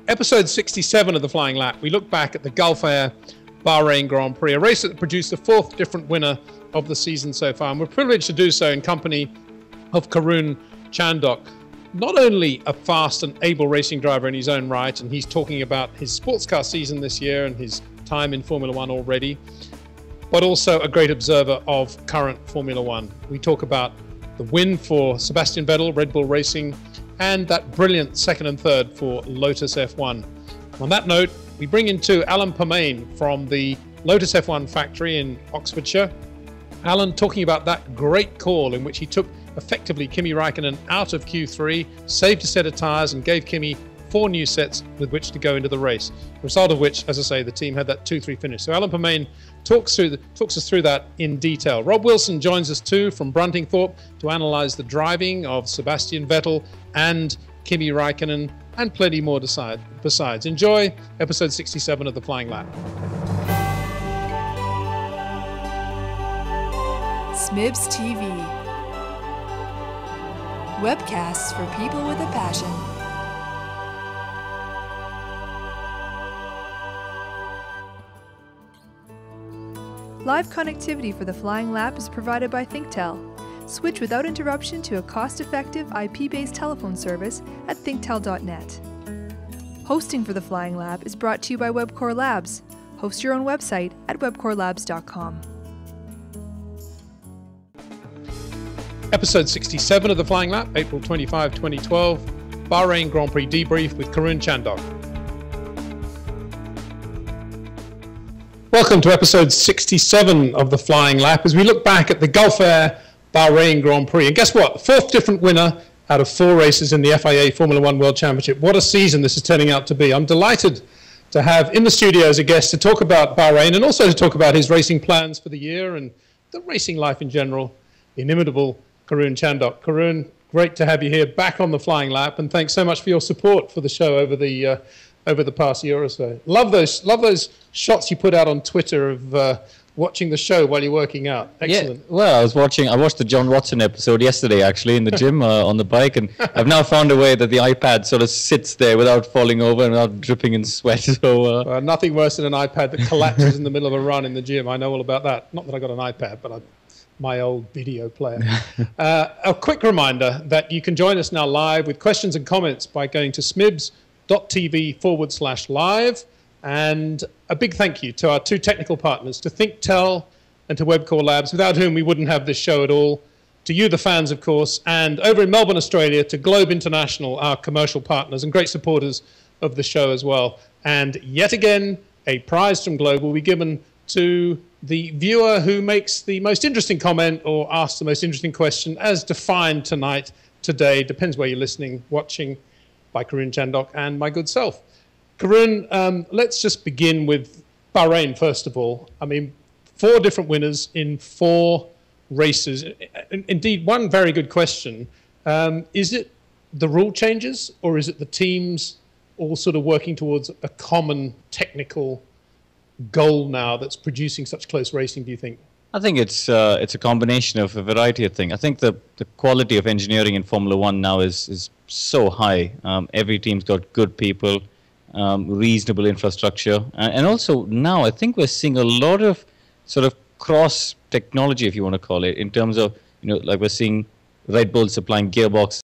Episode 67 of the Flying Lap, we look back at the Gulf Air Bahrain Grand Prix, a race that produced the fourth different winner of the season so far. And we're privileged to do so in company of Karun Chandhok. Not only a fast and able racing driver in his own right, and he's talking about his sports car season this year and his time in Formula One already, but also a great observer of current Formula One. We talk about the win for Sebastian Vettel, Red Bull Racing, and that brilliant second and third for Lotus F1. On that note, we bring in Alan Permane from the Lotus F1 factory in Oxfordshire. Alan talking about that great call in which he took effectively Kimi Räikkönen out of Q3, saved a set of tyres and gave Kimi 4 new sets with which to go into the race. The result of which, as I say, the team had that 2-3 finish. So Alan Permane talks us through that in detail. Rob Wilson joins us too from Bruntingthorpe to analyse the driving of Sebastian Vettel and Kimi Räikkönen and plenty more besides. Enjoy episode 67 of the Flying Lap. Smibs TV. Webcasts for people with a passion. Live connectivity for the Flying Lap is provided by ThinkTel. Switch without interruption to a cost-effective IP-based telephone service at thinktel.net. Hosting for the Flying Lap is brought to you by Webcore Labs. Host your own website at webcorelabs.com. Episode 67 of the Flying Lap, April 25, 2012, Bahrain Grand Prix debrief with Karun Chandhok. Welcome to episode 67 of the Flying Lap as we look back at the Gulf Air Bahrain Grand Prix. And guess what? Fourth different winner out of 4 races in the FIA Formula One World Championship. What a season this is turning out to be. I'm delighted to have in the studio as a guest to talk about Bahrain and also to talk about his racing plans for the year and the racing life in general, the inimitable Karun Chandhok. Karun, great to have you here back on the Flying Lap, and thanks so much for your support for the show over the past year or so. Love those shots you put out on Twitter of watching the show while you're working out. Excellent. Yeah, well, I watched the John Watson episode yesterday actually in the gym on the bike, and I've now found a way that the iPad sort of sits there without falling over and without dripping in sweat. So nothing worse than an iPad that collapses in the middle of a run in the gym. I know all about that. Not that I got an iPad, but my old video player. A quick reminder that you can join us now live with questions and comments by going to smibs.tv/live. And a big thank you to our 2 technical partners, to ThinkTel and to Webcore Labs, without whom we wouldn't have this show at all. To you, the fans, of course, and over in Melbourne, Australia, to Globe International, our commercial partners and great supporters of the show as well. And yet again, a prize from Globe will be given to the viewer who makes the most interesting comment or asks the most interesting question, as defined today, depends where you're listening, watching, by Karun Chandhok and my good self. Karun, let's just begin with Bahrain, first of all. I mean, 4 different winners in 4 races. Indeed, one very good question. Is it the rule changes, or is it the teams all sort of working towards a common technical goal now that's producing such close racing, do you think? I think it's a combination of a variety of things. I think the quality of engineering in Formula One now is so high. Every team's got good people, reasonable infrastructure, and also now I think we're seeing a lot of sort of cross technology, if you want to call it, in terms of, like we're seeing Red Bull supplying gearbox